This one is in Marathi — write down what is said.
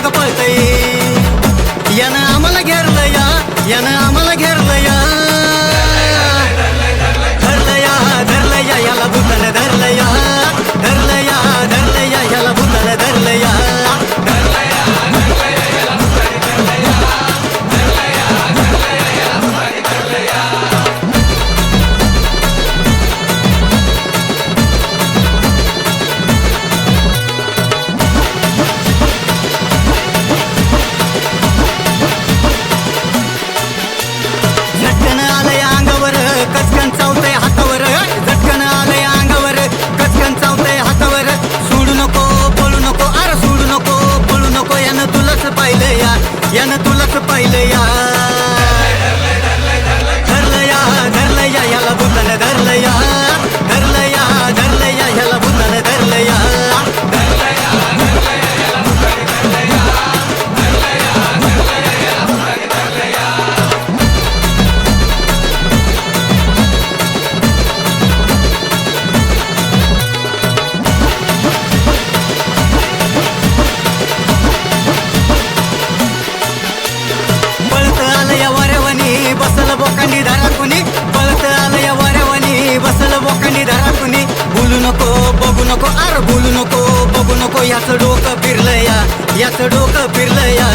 माग पळतय यानं आम्हाला घेरलं या यानं आम्हाला घेरलं या धरलं या याला भूतानं धरलं या धरलं या याला भूतानं धरलं या झटकन आलंय अंगावर कचकन चावतंय हातावर झटकन आलंय अंगावर कचकन चावतंय हातावर सोडू नको पळू नको अरे सोडू नको पळू नको यानं तुलाच पाहिलं या यानं तुलाच पाहिलं या धरलं या याला भूतानं धरलं या धरलं या याला भूतानं धरलं या पळत आलं या वाऱ्यावानी बसल बोकांनी धारा कुणी पळत आलं या वाऱ्यावानी बसल बोकांनी धारा कुणी बोलू नको बघू नको अरे बोलू नको बघू नको याचं डोकं फिरलं या याचं डोकं फिरलं या